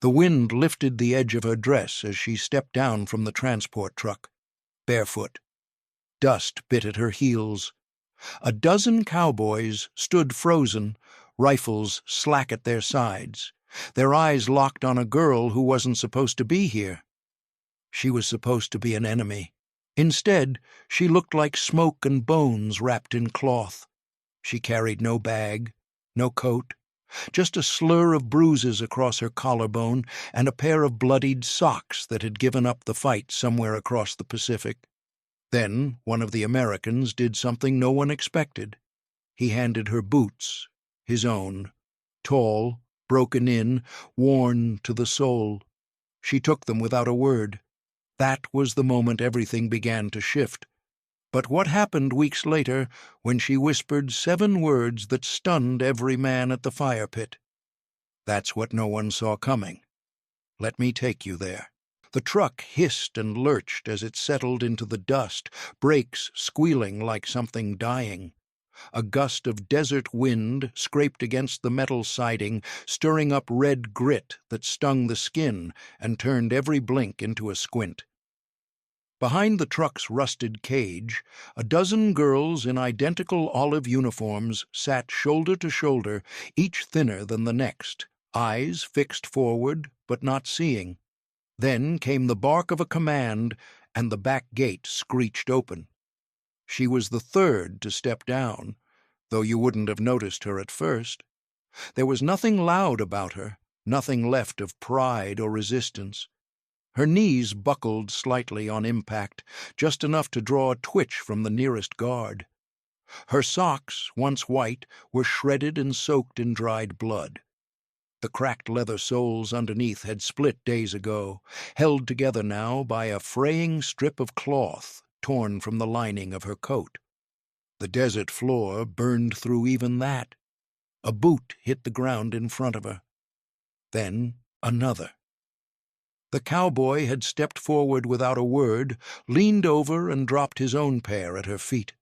The wind lifted the edge of her dress as she stepped down from the transport truck, barefoot. Dust bit at her heels. A dozen cowboys stood frozen, rifles slack at their sides, their eyes locked on a girl who wasn't supposed to be here. She was supposed to be an enemy. Instead, she looked like smoke and bones wrapped in cloth. She carried no bag, no coat, just a slur of bruises across her collarbone and a pair of bloodied socks that had given up the fight somewhere across the Pacific. Then one of the Americans did something no one expected. He handed her boots, his own, tall, broken in, worn to the sole. She took them without a word. That was the moment everything began to shift. But what happened weeks later when she whispered 7 words that stunned every man at the fire pit? That's what no one saw coming. Let me take you there. The truck hissed and lurched as it settled into the dust, brakes squealing like something dying. A gust of desert wind scraped against the metal siding, stirring up red grit that stung the skin and turned every blink into a squint. Behind the truck's rusted cage, a dozen girls in identical olive uniforms sat shoulder to shoulder, each thinner than the next, eyes fixed forward but not seeing. Then came the bark of a command, and the back gate screeched open. She was the third to step down, though you wouldn't have noticed her at first. There was nothing loud about her, nothing left of pride or resistance. Her knees buckled slightly on impact, just enough to draw a twitch from the nearest guard. Her socks, once white, were shredded and soaked in dried blood. The cracked leather soles underneath had split days ago, held together now by a fraying strip of cloth torn from the lining of her coat. The desert floor burned through even that. A boot hit the ground in front of her. Then another. The cowboy had stepped forward without a word, leaned over and dropped his own pair at her feet.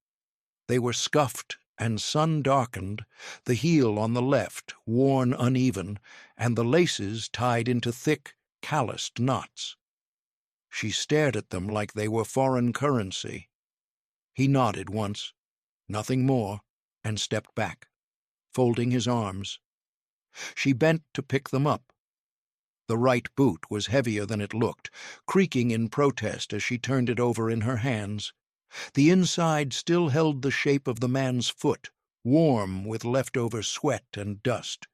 They were scuffed and sun-darkened, the heel on the left worn uneven, and the laces tied into thick, calloused knots. She stared at them like they were foreign currency. He nodded once, nothing more, and stepped back, folding his arms. She bent to pick them up. The right boot was heavier than it looked, creaking in protest as she turned it over in her hands. The inside still held the shape of the man's foot, warm with leftover sweat and dust.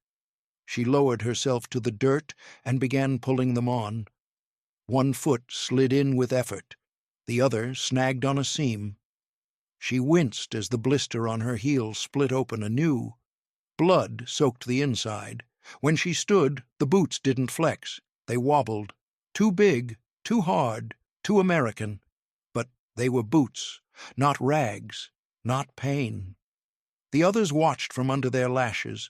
She lowered herself to the dirt and began pulling them on. One foot slid in with effort, the other snagged on a seam. She winced as the blister on her heel split open anew. Blood soaked the inside. When she stood, the boots didn't flex. They wobbled. Too big, too hard, too American. But they were boots, not rags, not pain. The others watched from under their lashes.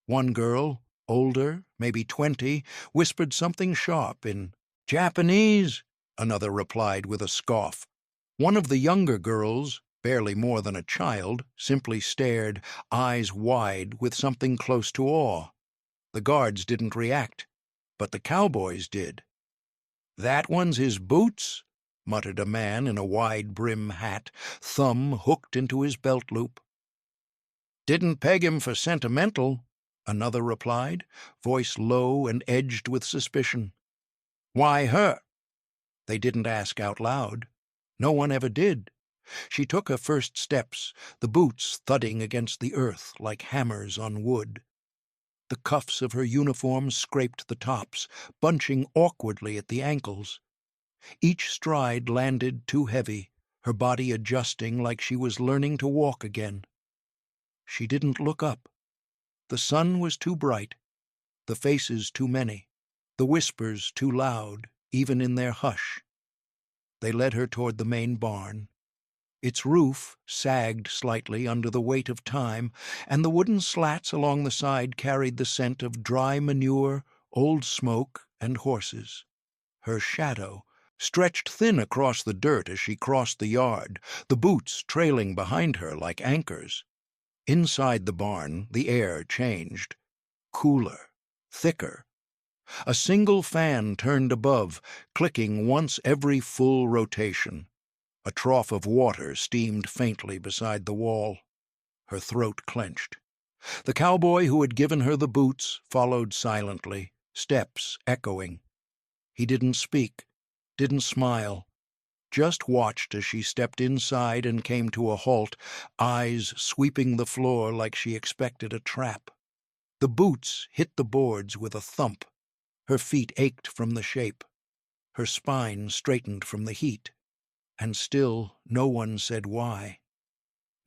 One girl, older, maybe 20, whispered something sharp in Japanese, another replied with a scoff. One of the younger girls, barely more than a child, simply stared, eyes wide with something close to awe. The guards didn't react, but the cowboys did. "That one's his boots," muttered a man in a wide-brim hat, thumb hooked into his belt loop. "Didn't peg him for sentimental," another replied, voice low and edged with suspicion. "Why her?" They didn't ask out loud. No one ever did. She took her first steps, the boots thudding against the earth like hammers on wood. The cuffs of her uniform scraped the tops, bunching awkwardly at the ankles. Each stride landed too heavy, her body adjusting like she was learning to walk again. She didn't look up. The sun was too bright, the faces too many, the whispers too loud, even in their hush. They led her toward the main barn. Its roof sagged slightly under the weight of time, and the wooden slats along the side carried the scent of dry manure, old smoke, and horses. Her shadow stretched thin across the dirt as she crossed the yard, the boots trailing behind her like anchors. Inside the barn, the air changed. Cooler, thicker. A single fan turned above, clicking once every full rotation. A trough of water steamed faintly beside the wall. Her throat clenched. The cowboy who had given her the boots followed silently, steps echoing. He didn't speak, didn't smile, just watched as she stepped inside and came to a halt, eyes sweeping the floor like she expected a trap. The boots hit the boards with a thump. Her feet ached from the shape. Her spine straightened from the heat. And still no one said why.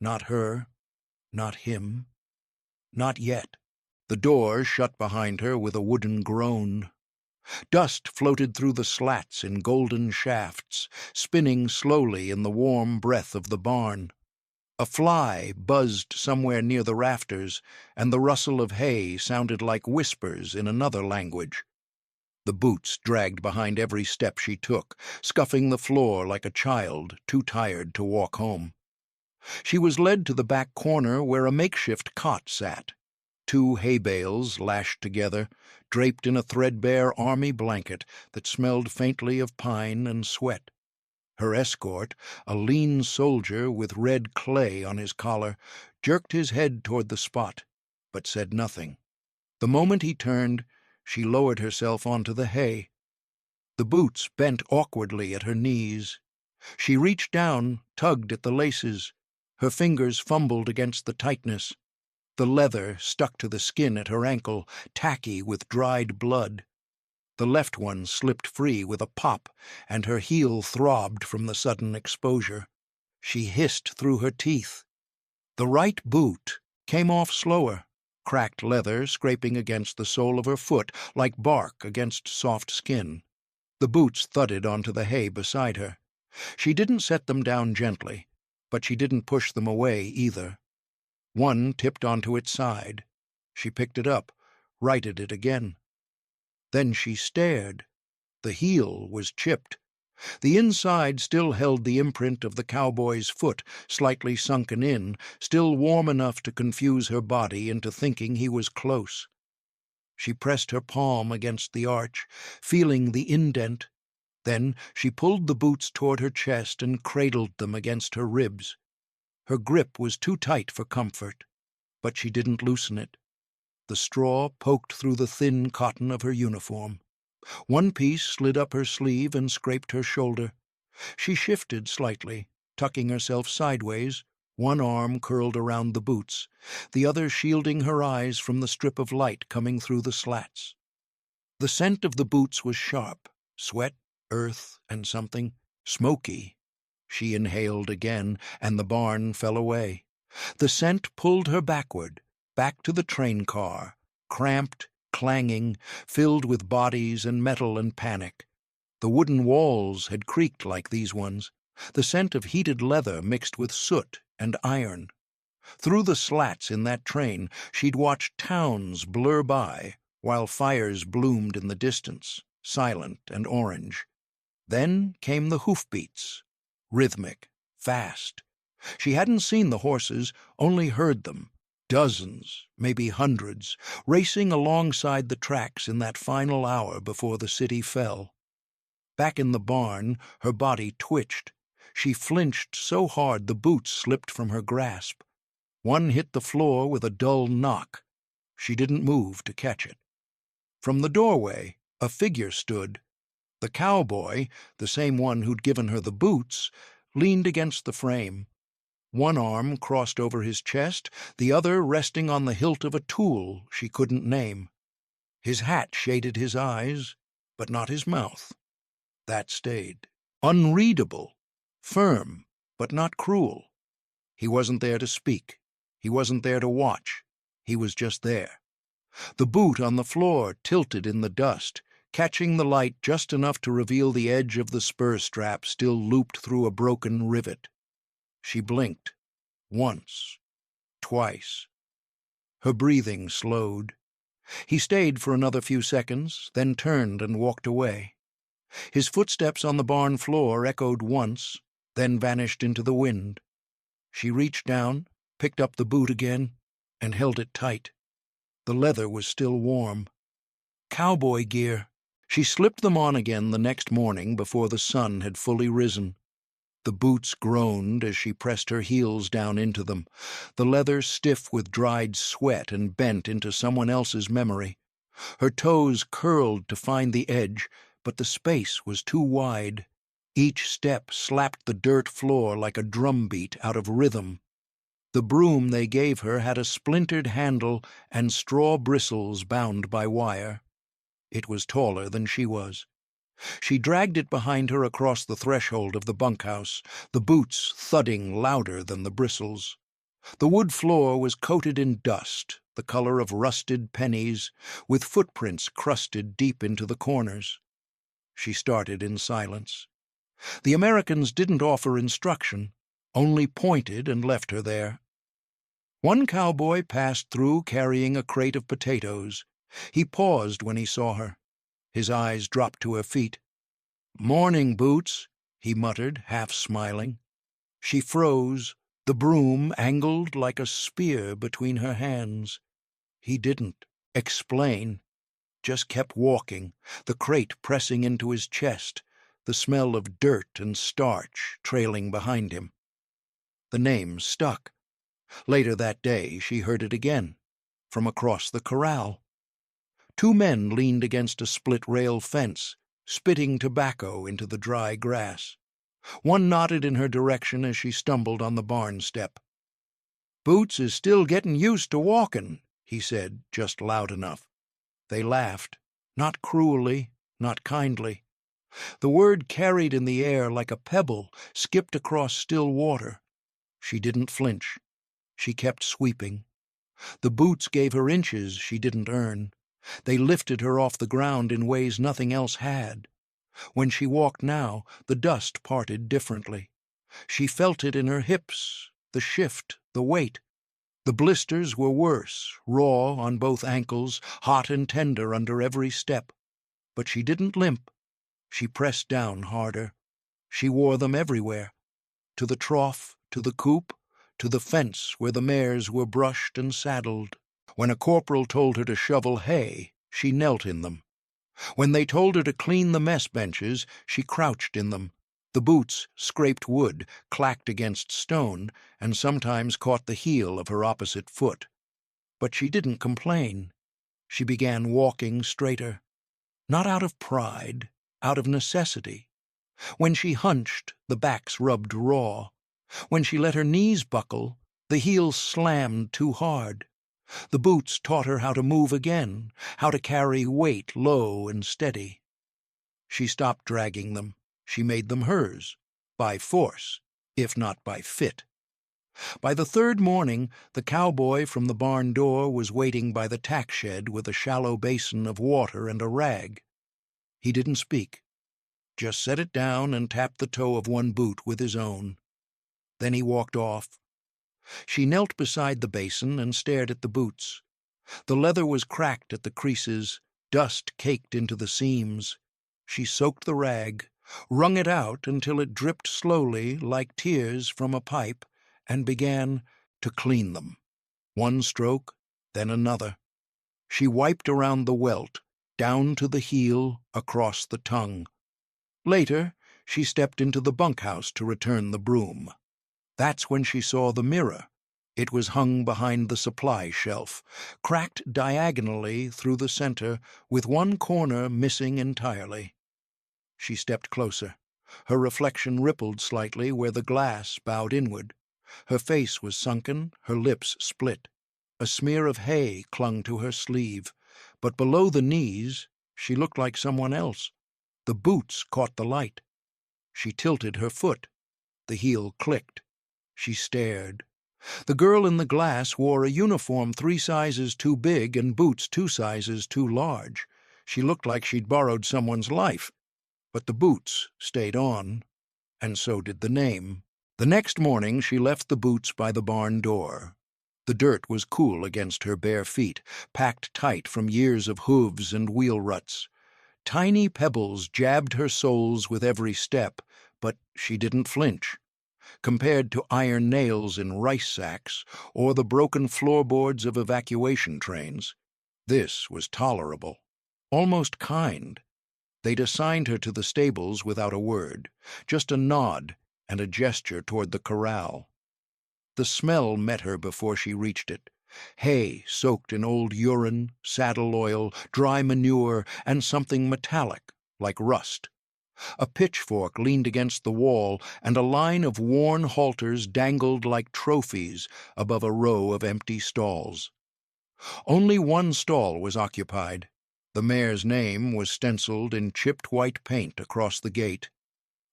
Not her, not him, not yet. The door shut behind her with a wooden groan. Dust floated through the slats in golden shafts, spinning slowly in the warm breath of the barn. A fly buzzed somewhere near the rafters, and the rustle of hay sounded like whispers in another language. The boots dragged behind every step she took, scuffing the floor like a child too tired to walk home. She was led to the back corner where a makeshift cot sat. 2 hay bales lashed together, draped in a threadbare army blanket that smelled faintly of pine and sweat. Her escort, a lean soldier with red clay on his collar, jerked his head toward the spot, but said nothing. The moment he turned, she lowered herself onto the hay. The boots bent awkwardly at her knees. She reached down, tugged at the laces. Her fingers fumbled against the tightness. The leather stuck to the skin at her ankle, tacky with dried blood. The left one slipped free with a pop, and her heel throbbed from the sudden exposure. She hissed through her teeth. The right boot came off slower, cracked leather scraping against the sole of her foot like bark against soft skin. The boots thudded onto the hay beside her. She didn't set them down gently, but she didn't push them away either. One tipped onto its side. She picked it up, righted it again. Then she stared. The heel was chipped. The inside still held the imprint of the cowboy's foot, slightly sunken in, still warm enough to confuse her body into thinking he was close. She pressed her palm against the arch, feeling the indent. Then she pulled the boots toward her chest and cradled them against her ribs. Her grip was too tight for comfort, but she didn't loosen it. The straw poked through the thin cotton of her uniform. One piece slid up her sleeve and scraped her shoulder. She shifted slightly, tucking herself sideways, one arm curled around the boots, the other shielding her eyes from the strip of light coming through the slats. The scent of the boots was sharp, sweat, earth, and something smoky. She inhaled again, and the barn fell away. The scent pulled her backward, back to the train car, cramped, clanging, filled with bodies and metal and panic. The wooden walls had creaked like these ones, the scent of heated leather mixed with soot and iron. Through the slats in that train, she'd watched towns blur by, while fires bloomed in the distance, silent and orange. Then came the hoofbeats, rhythmic, fast. She hadn't seen the horses, only heard them, dozens, maybe hundreds, racing alongside the tracks in that final hour before the city fell. Back in the barn, her body twitched. She flinched so hard the boots slipped from her grasp. One hit the floor with a dull knock. She didn't move to catch it. From the doorway, a figure stood. The cowboy, the same one who'd given her the boots, leaned against the frame. One arm crossed over his chest, the other resting on the hilt of a tool she couldn't name. His hat shaded his eyes, but not his mouth. That stayed. Unreadable. Firm, but not cruel. He wasn't there to speak. He wasn't there to watch. He was just there. The boot on the floor tilted in the dust, catching the light just enough to reveal the edge of the spur strap still looped through a broken rivet. She blinked. Once. Twice. Her breathing slowed. He stayed for another few seconds, then turned and walked away. His footsteps on the barn floor echoed once, then vanished into the wind. She reached down, picked up the boot again, and held it tight. The leather was still warm. Cowboy gear. She slipped them on again the next morning before the sun had fully risen. The boots groaned as she pressed her heels down into them, the leather stiff with dried sweat and bent into someone else's memory. Her toes curled to find the edge, but the space was too wide. Each step slapped the dirt floor like a drumbeat out of rhythm. The broom they gave her had a splintered handle and straw bristles bound by wire. It was taller than she was. She dragged it behind her across the threshold of the bunkhouse, the boots thudding louder than the bristles. The wood floor was coated in dust, the color of rusted pennies, with footprints crusted deep into the corners. She started in silence. The Americans didn't offer instruction, only pointed and left her there. One cowboy passed through carrying a crate of potatoes. He paused when he saw her. His eyes dropped to her feet. "Morning, Boots," he muttered, half smiling. She froze, the broom angled like a spear between her hands. He didn't explain, just kept walking, the crate pressing into his chest, the smell of dirt and starch trailing behind him. The name stuck. Later that day she heard it again, from across the corral. Two men leaned against a split-rail fence, spitting tobacco into the dry grass. One nodded in her direction as she stumbled on the barn step. "Boots is still getting used to walking," he said, just loud enough. They laughed, not cruelly, not kindly. The word carried in the air like a pebble, skipped across still water. She didn't flinch. She kept sweeping. The boots gave her inches she didn't earn. They lifted her off the ground in ways nothing else had. When she walked now, the dust parted differently. She felt it in her hips, the shift, the weight. The blisters were worse, raw on both ankles, hot and tender under every step. But she didn't limp. She pressed down harder. She wore them everywhere. To the trough, to the coop, to the fence where the mares were brushed and saddled. When a corporal told her to shovel hay, she knelt in them. When they told her to clean the mess benches, she crouched in them. The boots scraped wood, clacked against stone, and sometimes caught the heel of her opposite foot. But she didn't complain. She began walking straighter. Not out of pride, out of necessity. When she hunched, the backs rubbed raw. When she let her knees buckle, the heels slammed too hard. The boots taught her how to move again, how to carry weight low and steady. She stopped dragging them. She made them hers, by force, if not by fit. By the third morning, the cowboy from the barn door was waiting by the tack shed with a shallow basin of water and a rag. He didn't speak, just set it down and tapped the toe of one boot with his own. Then he walked off. She knelt beside the basin and stared at the boots. The leather was cracked at the creases, dust caked into the seams. She soaked the rag, wrung it out until it dripped slowly like tears from a pipe, and began to clean them. One stroke, then another. She wiped around the welt, down to the heel, across the tongue. Later, she stepped into the bunkhouse to return the broom. That's when she saw the mirror. It was hung behind the supply shelf, cracked diagonally through the center, with one corner missing entirely. She stepped closer. Her reflection rippled slightly where the glass bowed inward. Her face was sunken, her lips split. A smear of hay clung to her sleeve, but below the knees she looked like someone else. The boots caught the light. She tilted her foot. The heel clicked. She stared. The girl in the glass wore a uniform 3 sizes too big and boots 2 sizes too large. She looked like she'd borrowed someone's life. But the boots stayed on, and so did the name. The next morning she left the boots by the barn door. The dirt was cool against her bare feet, packed tight from years of hooves and wheel ruts. Tiny pebbles jabbed her soles with every step, but she didn't flinch. Compared to iron nails in rice sacks or the broken floorboards of evacuation trains, this was tolerable. almost kind. They'd assigned her to the stables without a word, just a nod and a gesture toward the corral. The smell met her before she reached it. Hay soaked in old urine, saddle oil, dry manure, and something metallic, like rust. A pitchfork leaned against the wall, and a line of worn halters dangled like trophies above a row of empty stalls. Only one stall was occupied. The mare's name was stenciled in chipped white paint across the gate.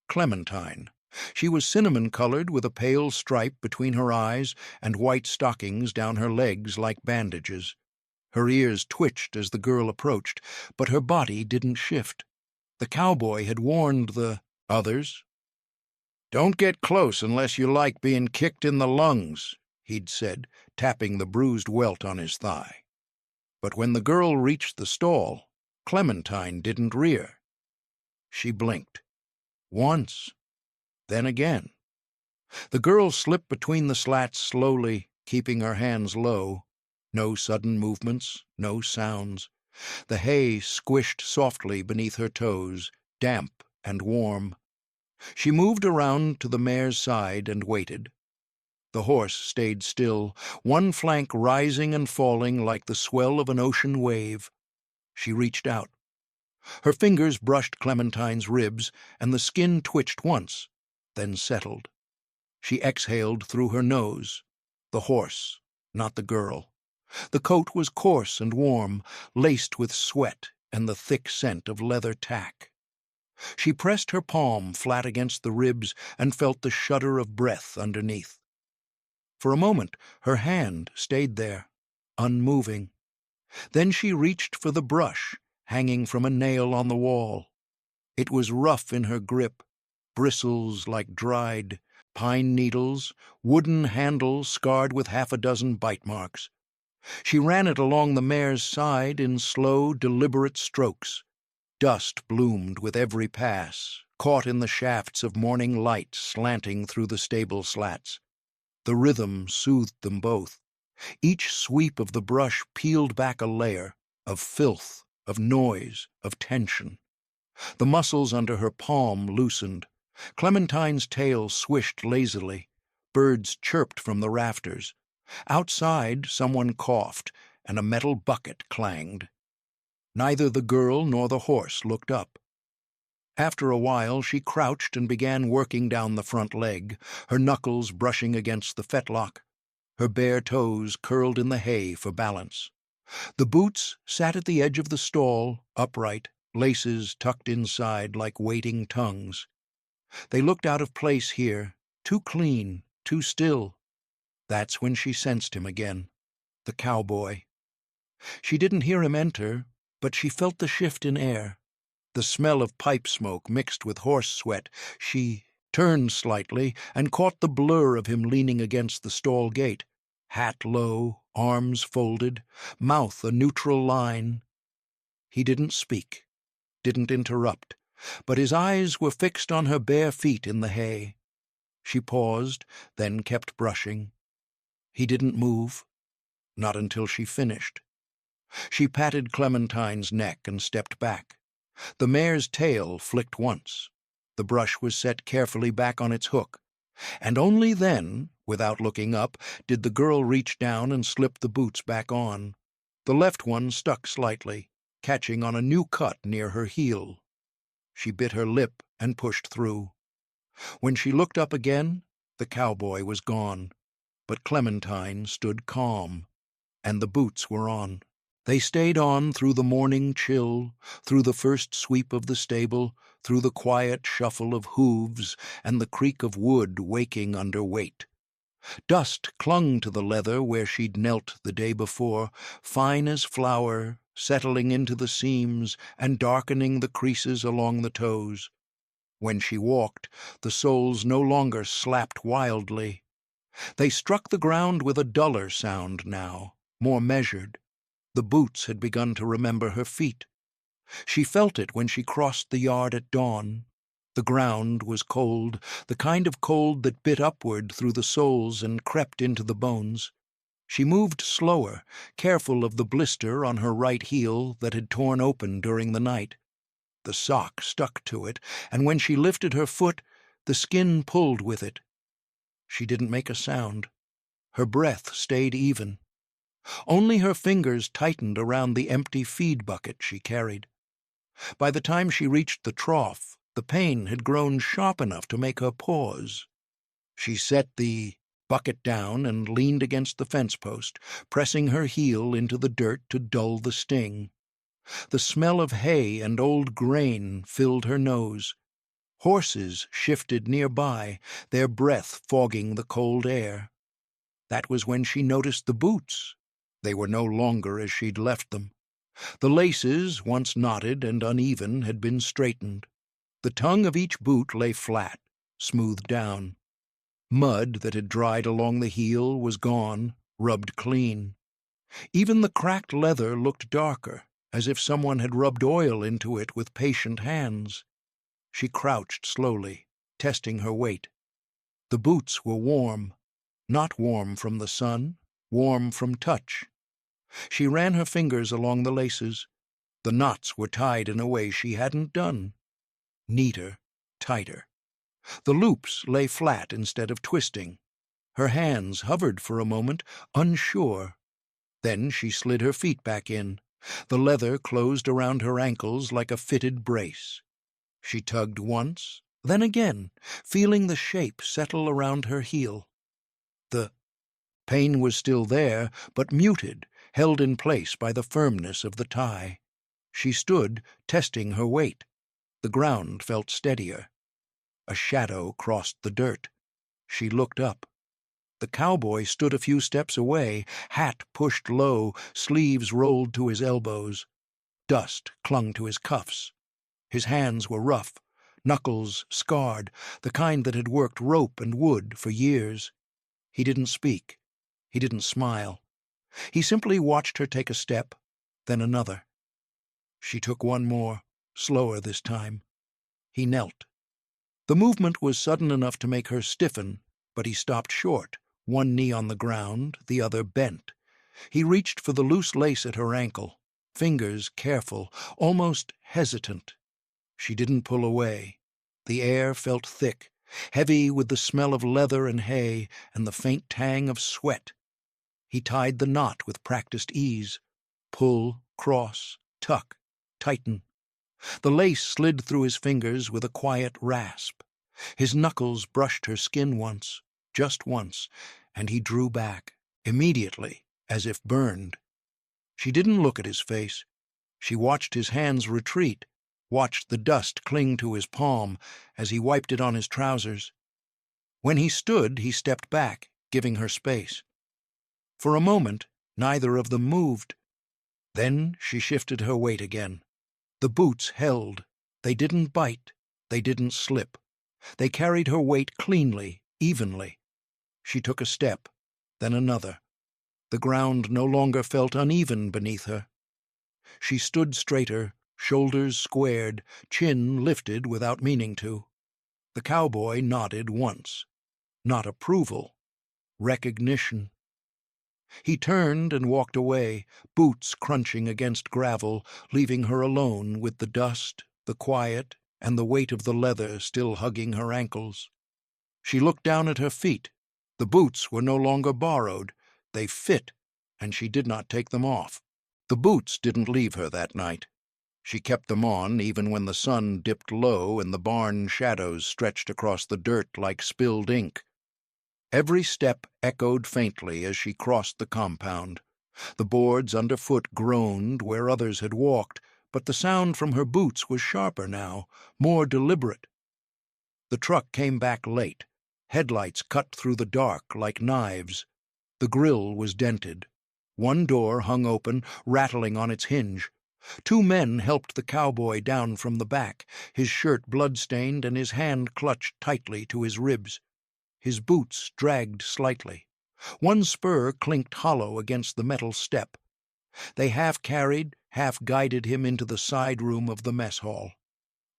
Clementine. She was cinnamon-colored with a pale stripe between her eyes and white stockings down her legs like bandages. Her ears twitched as the girl approached, but her body didn't shift. The cowboy had warned the others. "Don't get close unless you like being kicked in the lungs," he'd said, tapping the bruised welt on his thigh. But when the girl reached the stall, Clementine didn't rear. She blinked. Once. Then again. The girl slipped between the slats slowly, keeping her hands low. No sudden movements, no sounds. The hay squished softly beneath her toes, damp and warm. She moved around to the mare's side and waited. The horse stayed still, one flank rising and falling like the swell of an ocean wave. She reached out. Her fingers brushed Clementine's ribs, and the skin twitched once, then settled. She exhaled through her nose. The horse, not the girl. The coat was coarse and warm, laced with sweat and the thick scent of leather tack. She pressed her palm flat against the ribs and felt the shudder of breath underneath. For a moment her hand stayed there, unmoving. Then she reached for the brush, hanging from a nail on the wall. It was rough in her grip, bristles like dried pine needles, wooden handle scarred with half a dozen bite marks. She ran it along the mare's side in slow, deliberate strokes. Dust bloomed with every pass, caught in the shafts of morning light slanting through the stable slats. The rhythm soothed them both. Each sweep of the brush peeled back a layer of filth, of noise, of tension. The muscles under her palm loosened. Clementine's tail swished lazily. Birds chirped from the rafters. Outside, someone coughed, and a metal bucket clanged. Neither the girl nor the horse looked up. After a while, she crouched and began working down the front leg, her knuckles brushing against the fetlock. Her bare toes curled in the hay for balance. The boots sat at the edge of the stall, upright, laces tucked inside like waiting tongues. They looked out of place here, too clean, too still. That's when she sensed him again, the cowboy. She didn't hear him enter, but she felt the shift in air, the smell of pipe smoke mixed with horse sweat. She turned slightly and caught the blur of him leaning against the stall gate, hat low, arms folded, mouth a neutral line. He didn't speak, didn't interrupt, but his eyes were fixed on her bare feet in the hay. She paused, then kept brushing. He didn't move, not until she finished. She patted Clementine's neck and stepped back. The mare's tail flicked once. The brush was set carefully back on its hook, and only then, without looking up, did the girl reach down and slip the boots back on. The left one stuck slightly, catching on a new cut near her heel. She bit her lip and pushed through. When she looked up again, the cowboy was gone, but Clementine stood calm, and the boots were on. They stayed on through the morning chill, through the first sweep of the stable, through the quiet shuffle of hooves and the creak of wood waking under weight. Dust clung to the leather where she'd knelt the day before, fine as flour, settling into the seams and darkening the creases along the toes. When she walked, the soles no longer slapped wildly. They struck the ground with a duller sound now, more measured. The boots had begun to remember her feet. She felt it when she crossed the yard at dawn. The ground was cold, the kind of cold that bit upward through the soles and crept into the bones. She moved slower, careful of the blister on her right heel that had torn open during the night. The sock stuck to it, and when she lifted her foot, the skin pulled with it. She didn't make a sound. Her breath stayed even. Only her fingers tightened around the empty feed bucket she carried. By the time she reached the trough, the pain had grown sharp enough to make her pause. She set the bucket down and leaned against the fence post, pressing her heel into the dirt to dull the sting. The smell of hay and old grain filled her nose. Horses shifted nearby, their breath fogging the cold air. That was when she noticed the boots. They were no longer as she'd left them. The laces, once knotted and uneven, had been straightened. The tongue of each boot lay flat, smoothed down. Mud that had dried along the heel was gone, rubbed clean. Even the cracked leather looked darker, as if someone had rubbed oil into it with patient hands. She crouched slowly, testing her weight. The boots were warm, not warm from the sun, warm from touch. She ran her fingers along the laces. The knots were tied in a way she hadn't done. Neater, tighter. The loops lay flat instead of twisting. Her hands hovered for a moment, unsure. Then she slid her feet back in. The leather closed around her ankles like a fitted brace. She tugged once, then again, feeling the shape settle around her heel. The pain was still there, but muted, held in place by the firmness of the tie. She stood, testing her weight. The ground felt steadier. A shadow crossed the dirt. She looked up. The cowboy stood a few steps away, hat pushed low, sleeves rolled to his elbows. Dust clung to his cuffs. His hands were rough, knuckles scarred, the kind that had worked rope and wood for years. He didn't speak. He didn't smile. He simply watched her take a step, then another. She took one more, slower this time. He knelt. The movement was sudden enough to make her stiffen, but he stopped short, one knee on the ground, the other bent. He reached for the loose lace at her ankle, fingers careful, almost hesitant. She didn't pull away. The air felt thick, heavy with the smell of leather and hay and the faint tang of sweat. He tied the knot with practiced ease. Pull, cross, tuck, tighten. The lace slid through his fingers with a quiet rasp. His knuckles brushed her skin once, just once, and he drew back, immediately, as if burned. She didn't look at his face. She watched his hands retreat, watched the dust cling to his palm as he wiped it on his trousers. When he stood, he stepped back, giving her space. For a moment, neither of them moved. Then she shifted her weight again. The boots held. They didn't bite. They didn't slip. They carried her weight cleanly, evenly. She took a step, then another. The ground no longer felt uneven beneath her. She stood straighter, shoulders squared, chin lifted without meaning to. The cowboy nodded once. Not approval. Recognition. He turned and walked away, boots crunching against gravel, leaving her alone with the dust, the quiet, and the weight of the leather still hugging her ankles. She looked down at her feet. The boots were no longer borrowed. They fit, and she did not take them off. The boots didn't leave her that night. She kept them on even when the sun dipped low and the barn shadows stretched across the dirt like spilled ink. Every step echoed faintly as she crossed the compound. The boards underfoot groaned where others had walked, but the sound from her boots was sharper now, more deliberate. The truck came back late. Headlights cut through the dark like knives. The grill was dented. One door hung open, rattling on its hinge. Two men helped the cowboy down from the back, his shirt blood-stained and his hand clutched tightly to his ribs. His boots dragged slightly. One spur clinked hollow against the metal step. They half-carried, half-guided him into the side room of the mess hall.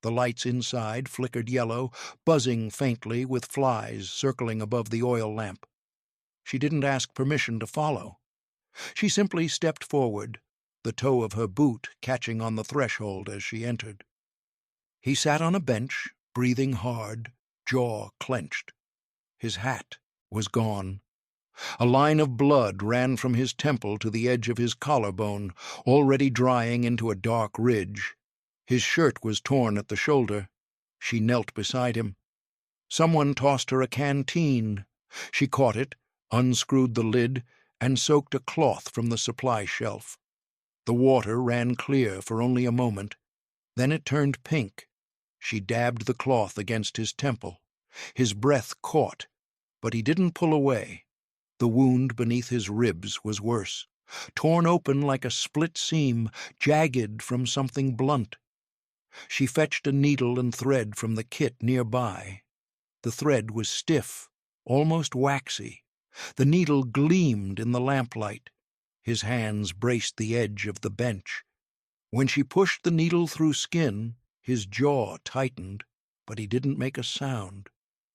The lights inside flickered yellow, buzzing faintly with flies circling above the oil lamp. She didn't ask permission to follow. She simply stepped forward, the toe of her boot catching on the threshold as she entered. He sat on a bench, breathing hard, jaw clenched. His hat was gone. A line of blood ran from his temple to the edge of his collarbone, already drying into a dark ridge. His shirt was torn at the shoulder. She knelt beside him. Someone tossed her a canteen. She caught it, unscrewed the lid, and soaked a cloth from the supply shelf. The water ran clear for only a moment. Then it turned pink. She dabbed the cloth against his temple. His breath caught, but he didn't pull away. The wound beneath his ribs was worse, torn open like a split seam, jagged from something blunt. She fetched a needle and thread from the kit nearby. The thread was stiff, almost waxy. The needle gleamed in the lamplight. His hands braced the edge of the bench. When she pushed the needle through skin, his jaw tightened, but he didn't make a sound.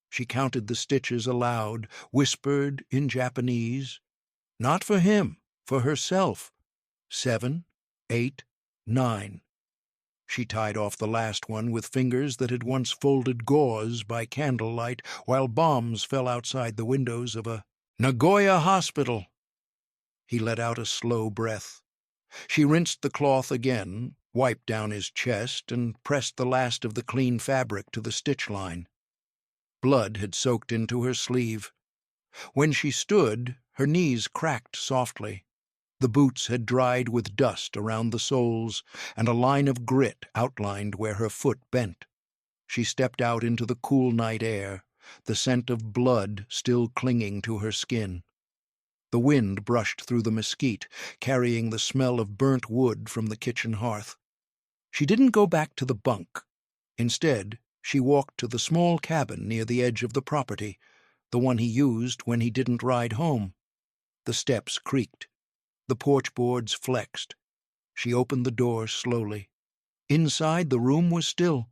She counted the stitches aloud, whispered in Japanese. Not for him, for herself. 7, 8, 9. She tied off the last one with fingers that had once folded gauze by candlelight while bombs fell outside the windows of a Nagoya hospital. He let out a slow breath. She rinsed the cloth again, wiped down his chest, and pressed the last of the clean fabric to the stitch line. Blood had soaked into her sleeve. When she stood, her knees cracked softly. The boots had dried with dust around the soles, and a line of grit outlined where her foot bent. She stepped out into the cool night air, the scent of blood still clinging to her skin. The wind brushed through the mesquite, carrying the smell of burnt wood from the kitchen hearth. She didn't go back to the bunk. Instead, she walked to the small cabin near the edge of the property, the one he used when he didn't ride home. The steps creaked. The porch boards flexed. She opened the door slowly. Inside, the room was still.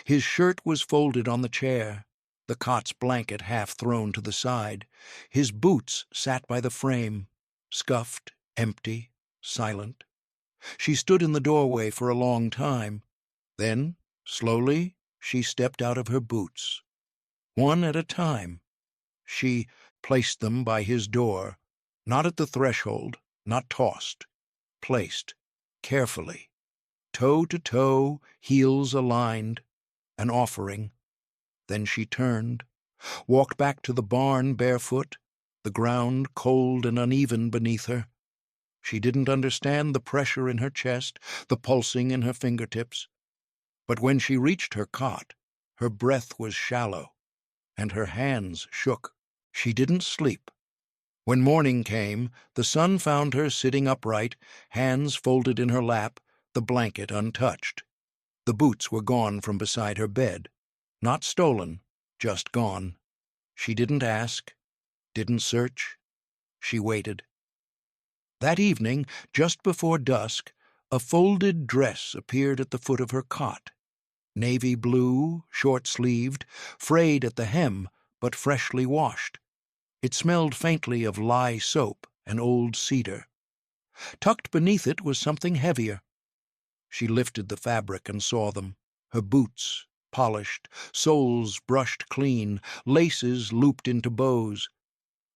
His shirt was folded on the chair, the cot's blanket half thrown to the side. His boots sat by the frame, scuffed, empty, silent. She stood in the doorway for a long time. Then, slowly, she stepped out of her boots. One at a time. She placed them by his door, not at the threshold, not tossed, placed, carefully, toe to toe, heels aligned, an offering. Then she turned, walked back to the barn barefoot, the ground cold and uneven beneath her. She didn't understand the pressure in her chest, the pulsing in her fingertips. But when she reached her cot, her breath was shallow, and her hands shook. She didn't sleep. When morning came, the sun found her sitting upright, hands folded in her lap, the blanket untouched. The boots were gone from beside her bed. Not stolen, just gone. She didn't ask, didn't search. She waited. That evening, just before dusk, a folded dress appeared at the foot of her cot. Navy blue, short-sleeved, frayed at the hem, but freshly washed. It smelled faintly of lye soap and old cedar. Tucked beneath it was something heavier. She lifted the fabric and saw them, her boots, polished, soles brushed clean, laces looped into bows.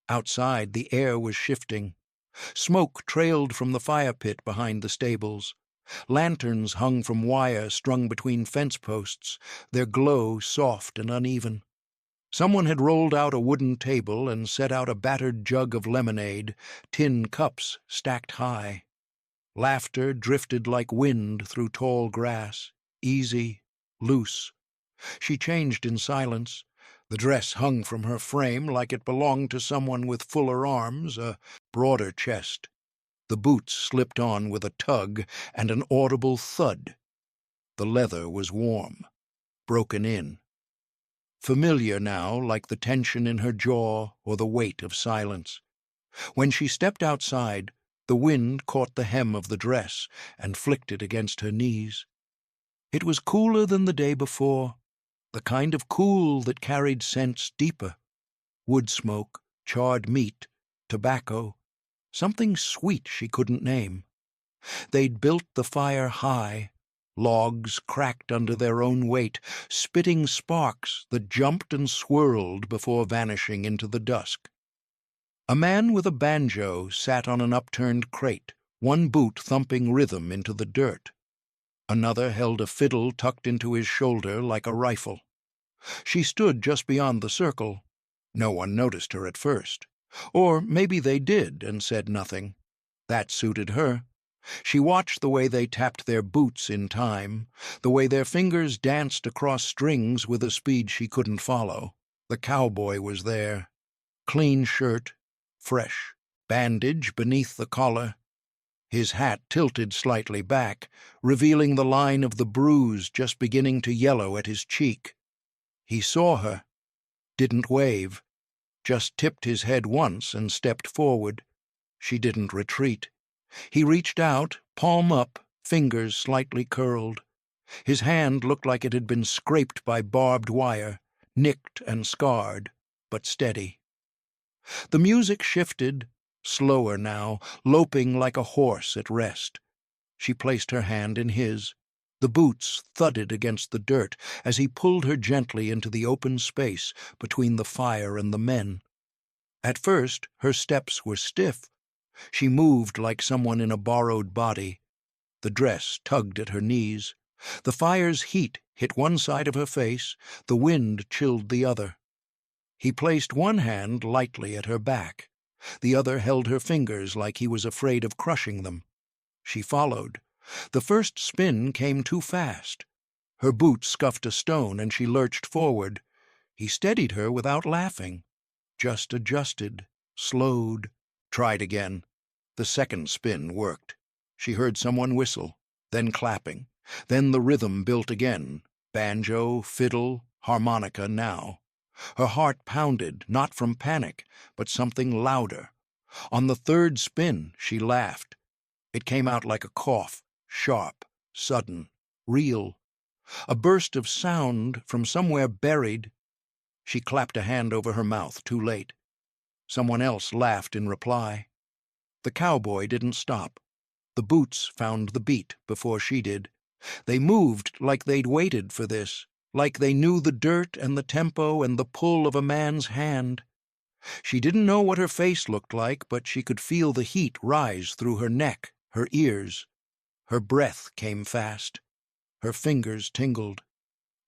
Outside, the air was shifting. Smoke trailed from the fire pit behind the stables. Lanterns hung from wire strung between fence posts, their glow soft and uneven. Someone had rolled out a wooden table and set out a battered jug of lemonade, tin cups stacked high. Laughter drifted like wind through tall grass, easy, loose. She changed in silence. The dress hung from her frame like it belonged to someone with fuller arms, a broader chest. The boots slipped on with a tug and an audible thud. The leather was warm, broken in. Familiar now, like the tension in her jaw or the weight of silence. When she stepped outside, the wind caught the hem of the dress and flicked it against her knees. It was cooler than the day before, the kind of cool that carried scents deeper. Wood smoke, charred meat, tobacco. something sweet she couldn't name. They'd built the fire high, logs cracked under their own weight, spitting sparks that jumped and swirled before vanishing into the dusk. A man with a banjo sat on an upturned crate, one boot thumping rhythm into the dirt. Another held a fiddle tucked into his shoulder like a rifle. She stood just beyond the circle. No one noticed her at first. Or maybe they did and said nothing. That suited her. She watched the way they tapped their boots in time, the way their fingers danced across strings with a speed she couldn't follow. The cowboy was there. Clean shirt, fresh, bandage beneath the collar. His hat tilted slightly back, revealing the line of the bruise just beginning to yellow at his cheek. He saw her, didn't wave, just tipped his head once and stepped forward. She didn't retreat. He reached out, palm up, fingers slightly curled. His hand looked like it had been scraped by barbed wire, nicked and scarred, but steady. The music shifted, slower now, loping like a horse at rest. She placed her hand in his. The boots thudded against the dirt as he pulled her gently into the open space between the fire and the men. At first, her steps were stiff. She moved like someone in a borrowed body. The dress tugged at her knees. The fire's heat hit one side of her face, the wind chilled the other. He placed one hand lightly at her back. The other held her fingers like he was afraid of crushing them. She followed. The first spin came too fast. Her boot scuffed a stone and she lurched forward. He steadied her without laughing. Just adjusted, slowed, tried again. The second spin worked. She heard someone whistle, then clapping. Then the rhythm built again. Banjo, fiddle, harmonica now. Her heart pounded, not from panic, but something louder. On the third spin, she laughed. It came out like a cough, sharp, sudden, real. A burst of sound from somewhere buried. She clapped a hand over her mouth, too late. Someone else laughed in reply. The cowboy didn't stop. The boots found the beat before she did. They moved like they'd waited for this, like they knew the dirt and the tempo and the pull of a man's hand. She didn't know what her face looked like, but she could feel the heat rise through her neck, her ears. Her breath came fast. Her fingers tingled.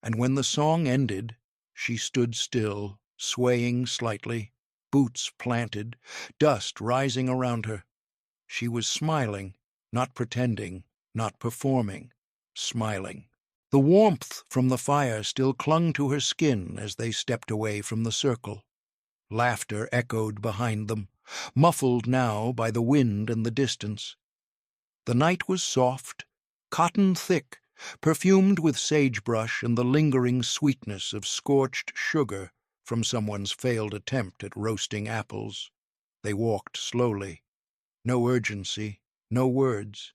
And when the song ended, she stood still, swaying slightly, boots planted, dust rising around her. She was smiling, not pretending, not performing, smiling. The warmth from the fire still clung to her skin as they stepped away from the circle. Laughter echoed behind them, muffled now by the wind and the distance. The night was soft, cotton thick, perfumed with sagebrush and the lingering sweetness of scorched sugar from someone's failed attempt at roasting apples. They walked slowly. No urgency, no words.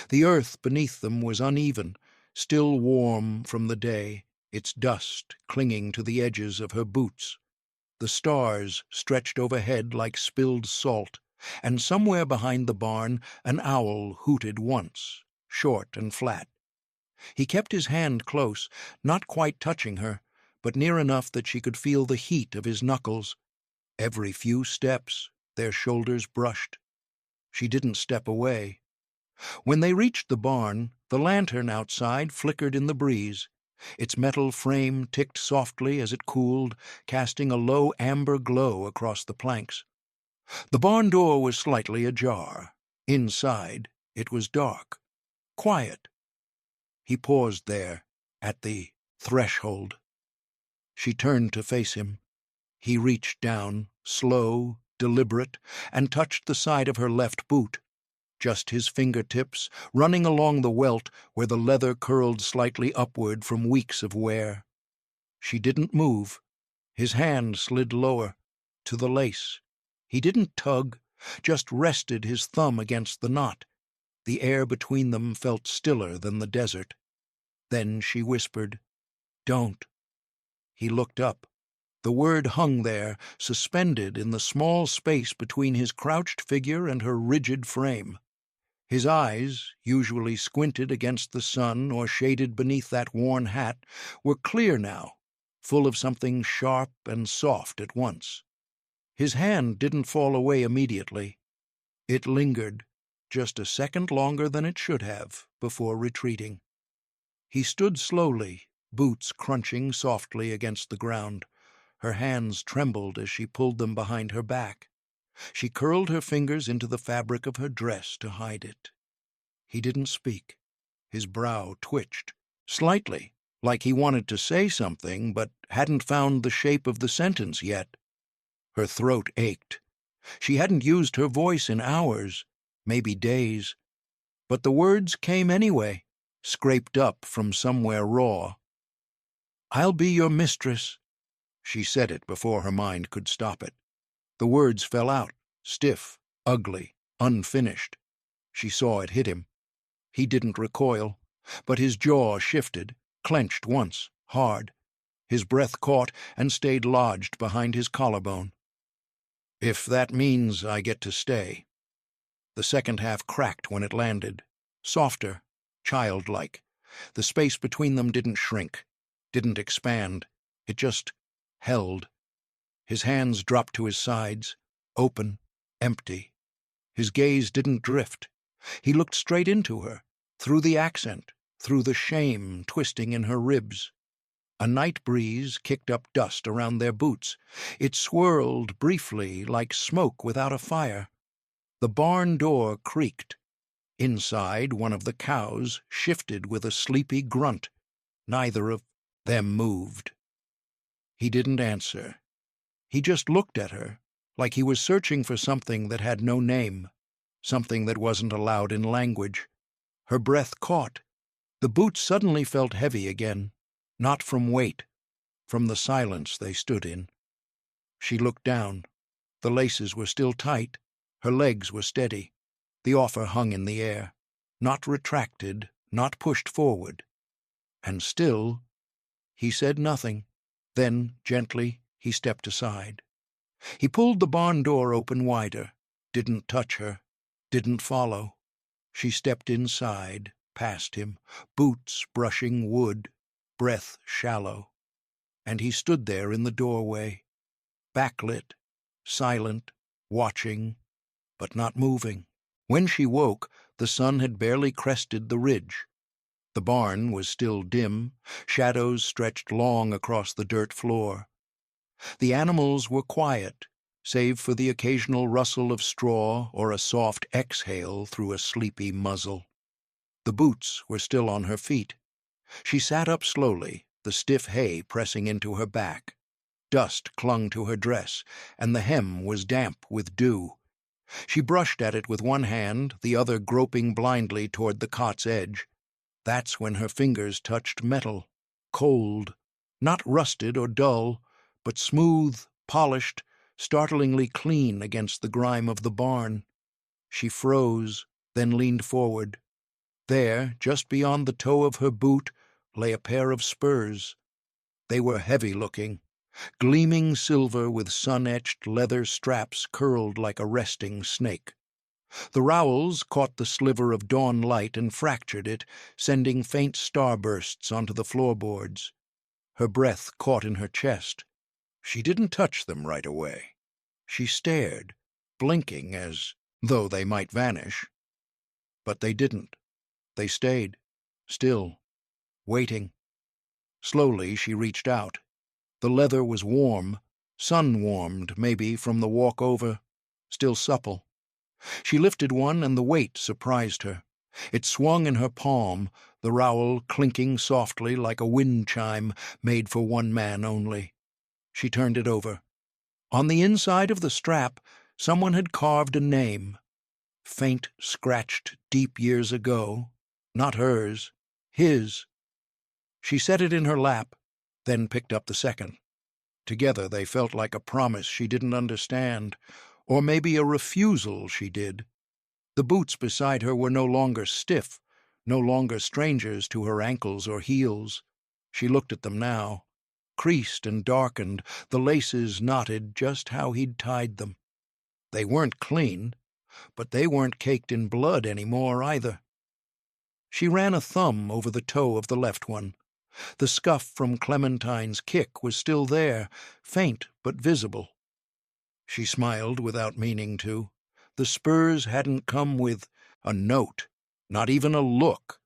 The earth beneath them was uneven, still warm from the day, its dust clinging to the edges of her boots. The stars stretched overhead like spilled salt, and somewhere behind the barn an owl hooted once, short and flat. He kept his hand close, not quite touching her, but near enough that she could feel the heat of his knuckles. Every few steps, their shoulders brushed. She didn't step away. When they reached the barn, the lantern outside flickered in the breeze. Its metal frame ticked softly as it cooled, casting a low amber glow across the planks. The barn door was slightly ajar. Inside, it was dark, quiet. He paused there, at the threshold. She turned to face him. He reached down, slow, deliberate, and touched the side of her left boot. Just his fingertips, running along the welt where the leather curled slightly upward from weeks of wear. She didn't move. His hand slid lower, to the lace. He didn't tug, just rested his thumb against the knot. The air between them felt stiller than the desert. Then she whispered, "Don't." He looked up. The word hung there, suspended in the small space between his crouched figure and her rigid frame. His eyes, usually squinted against the sun or shaded beneath that worn hat, were clear now, full of something sharp and soft at once. His hand didn't fall away immediately. It lingered, just a second longer than it should have, before retreating. He stood slowly, boots crunching softly against the ground. Her hands trembled as she pulled them behind her back. She curled her fingers into the fabric of her dress to hide it. He didn't speak. His brow twitched, slightly, like he wanted to say something but hadn't found the shape of the sentence yet. Her throat ached. She hadn't used her voice in hours, maybe days. But the words came anyway, scraped up from somewhere raw. "I'll be your mistress." She said it before her mind could stop it. The words fell out, stiff, ugly, unfinished. She saw it hit him. He didn't recoil, but his jaw shifted, clenched once, hard. His breath caught and stayed lodged behind his collarbone. "If that means I get to stay." The second half cracked when it landed, softer, childlike. The space between them didn't shrink, didn't expand. It just held. His hands dropped to his sides, open, empty. His gaze didn't drift. He looked straight into her, through the accent, through the shame twisting in her ribs. A night breeze kicked up dust around their boots. It swirled briefly like smoke without a fire. The barn door creaked. Inside, one of the cows shifted with a sleepy grunt. Neither of them moved. He didn't answer. He just looked at her, like he was searching for something that had no name, something that wasn't allowed in language. Her breath caught. The boots suddenly felt heavy again, not from weight, from the silence they stood in. She looked down. The laces were still tight. Her legs were steady. The offer hung in the air, not retracted, not pushed forward. And still, he said nothing. Then, gently, he stepped aside. He pulled the barn door open wider, didn't touch her, didn't follow. She stepped inside, past him, boots brushing wood, breath shallow. And he stood there in the doorway, backlit, silent, watching, but not moving. When she woke, the sun had barely crested the ridge. The barn was still dim, shadows stretched long across the dirt floor. The animals were quiet, save for the occasional rustle of straw or a soft exhale through a sleepy muzzle. The boots were still on her feet. She sat up slowly, the stiff hay pressing into her back. Dust clung to her dress, and the hem was damp with dew. She brushed at it with one hand, the other groping blindly toward the cot's edge. That's when her fingers touched metal, cold, not rusted or dull, but smooth, polished, startlingly clean against the grime of the barn. She froze, then leaned forward. There, just beyond the toe of her boot, lay a pair of spurs. They were heavy-looking, gleaming silver with sun-etched leather straps curled like a resting snake. The rowels caught the sliver of dawn light and fractured it, sending faint starbursts onto the floorboards. Her breath caught in her chest. She didn't touch them right away. She stared, blinking as though they might vanish. But they didn't. They stayed, still, waiting. Slowly she reached out. The leather was warm, sun-warmed maybe from the walk over, still supple. She lifted one and the weight surprised her. It swung in her palm, the rowel clinking softly like a wind chime made for one man only. She turned it over. On the inside of the strap, someone had carved a name. Faint, scratched deep years ago. Not hers. His. She set it in her lap, then picked up the second. Together they felt like a promise she didn't understand, or maybe a refusal she did. The boots beside her were no longer stiff, no longer strangers to her ankles or heels. She looked at them now. creased and darkened, the laces knotted just how he'd tied them. They weren't clean, but they weren't caked in blood any more either. She ran a thumb over the toe of the left one. The scuff from Clementine's kick was still there, faint but visible. She smiled without meaning to. The spurs hadn't come with a note, not even a look,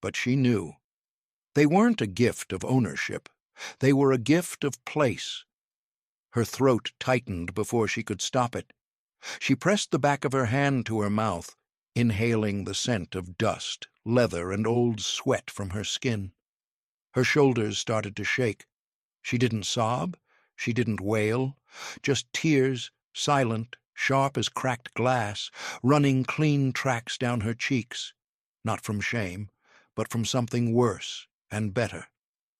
but she knew. They weren't a gift of ownership. They were a gift of place. Her throat tightened before she could stop it. She pressed the back of her hand to her mouth, inhaling the scent of dust, leather, and old sweat from her skin. Her shoulders started to shake. She didn't sob. She didn't wail. Just tears, silent, sharp as cracked glass, running clean tracks down her cheeks. Not from shame, but from something worse and better.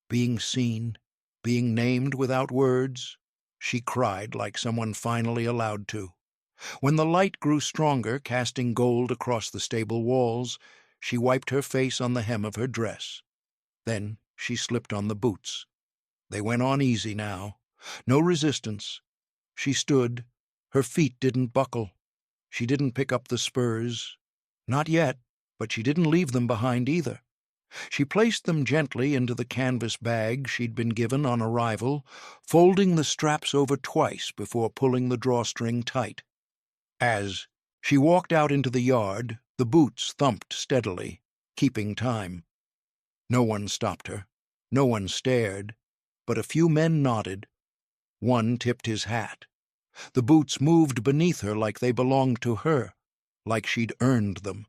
Being seen, being named without words. She cried like someone finally allowed to. When the light grew stronger, casting gold across the stable walls, she wiped her face on the hem of her dress. Then she slipped on the boots. They went on easy now. No resistance. She stood. Her feet didn't buckle. She didn't pick up the spurs. Not yet, but she didn't leave them behind either. She placed them gently into the canvas bag she'd been given on arrival, folding the straps over twice before pulling the drawstring tight. As she walked out into the yard, the boots thumped steadily, keeping time. No one stopped her. No one stared, but a few men nodded. One tipped his hat. The boots moved beneath her like they belonged to her, like she'd earned them.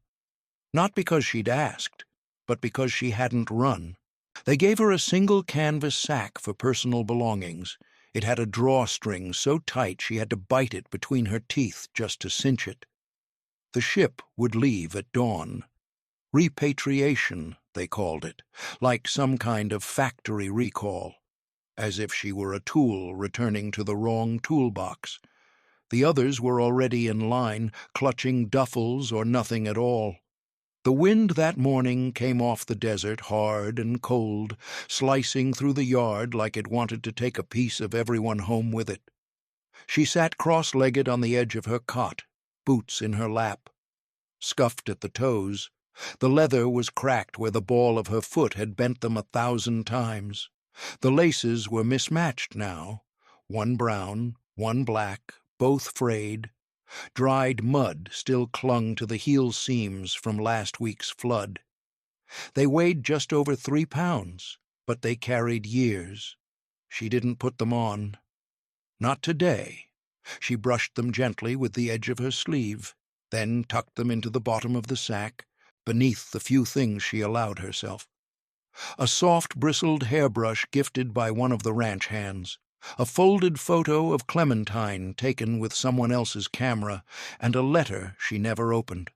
Not because she'd asked, but because she hadn't run. They gave her a single canvas sack for personal belongings. It had a drawstring so tight she had to bite it between her teeth just to cinch it. The ship would leave at dawn. Repatriation, they called it, like some kind of factory recall, as if she were a tool returning to the wrong toolbox. The others were already in line, clutching duffels or nothing at all. The wind that morning came off the desert, hard and cold, slicing through the yard like it wanted to take a piece of everyone home with it. She sat cross-legged on the edge of her cot, boots in her lap. Scuffed at the toes, the leather was cracked where the ball of her foot had bent them 1,000 times. The laces were mismatched now, one brown, one black, both frayed. Dried mud still clung to the heel seams from last week's flood. They weighed just over 3 pounds, but they carried years. She didn't put them on. Not today. She brushed them gently with the edge of her sleeve, then tucked them into the bottom of the sack, beneath the few things she allowed herself. A soft, bristled hairbrush gifted by one of the ranch hands, a folded photo of Clementine taken with someone else's camera, and a letter she never opened.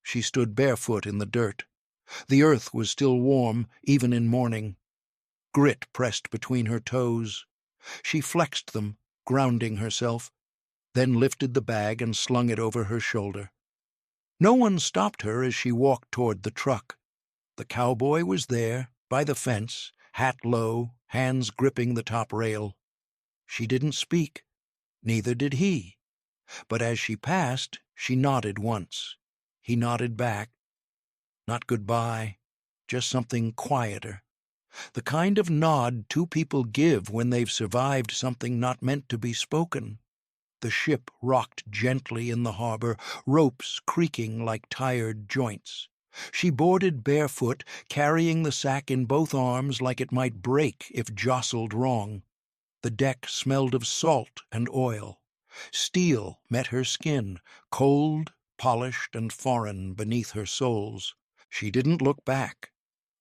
She stood barefoot in the dirt. The earth was still warm, even in morning. Grit pressed between her toes. She flexed them, grounding herself, then lifted the bag and slung it over her shoulder. No one stopped her as she walked toward the truck. The cowboy was there, by the fence, hat low, hands gripping the top rail. She didn't speak. Neither did he. But as she passed, she nodded once. He nodded back. Not goodbye, just something quieter. The kind of nod two people give when they've survived something not meant to be spoken. The ship rocked gently in the harbor, ropes creaking like tired joints. She boarded barefoot, carrying the sack in both arms like it might break if jostled wrong. The deck smelled of salt and oil. Steel met her skin, cold, polished, and foreign beneath her soles. She didn't look back.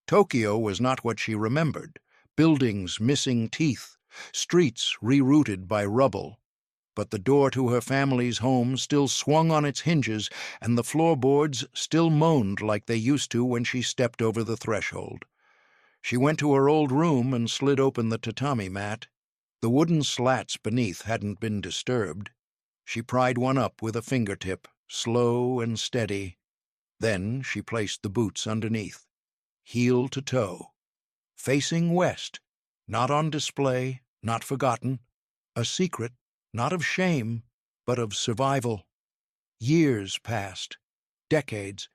Tokyo was not what she remembered. Buildings missing teeth, streets rerouted by rubble. But the door to her family's home still swung on its hinges, and the floorboards still moaned like they used to when she stepped over the threshold. She went to her old room and slid open the tatami mat. The wooden slats beneath hadn't been disturbed. She pried one up with a fingertip, slow and steady. Then she placed the boots underneath, heel to toe. Facing west, Not on display, not forgotten. A secret, not of shame, but of survival. Years passed. Decades.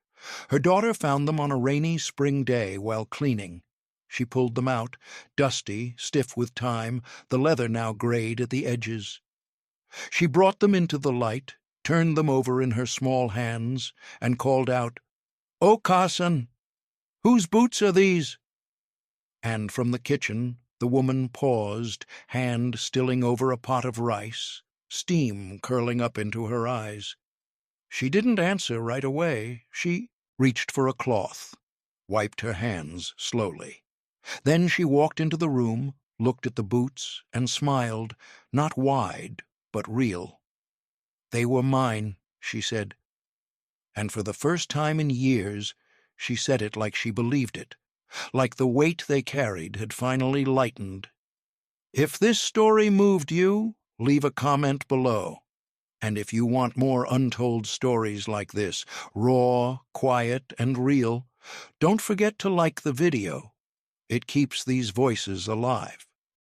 Her daughter found them on a rainy spring day while cleaning. She pulled them out, dusty, stiff with time, the leather now grayed at the edges. She brought them into the light, turned them over in her small hands, and called out, "O Carson, whose boots are these?" And from the kitchen the woman paused, hand stilling over a pot of rice, steam curling up into her eyes. She didn't answer right away. She reached for a cloth, wiped her hands slowly. Then she walked into the room, looked at the boots, and smiled, not wide, but real. "They were mine," she said. And for the first time in years, she said it like she believed it, like the weight they carried had finally lightened. If this story moved you, leave a comment below. And if you want more untold stories like this, raw, quiet, and real, don't forget to like the video. It keeps these voices alive.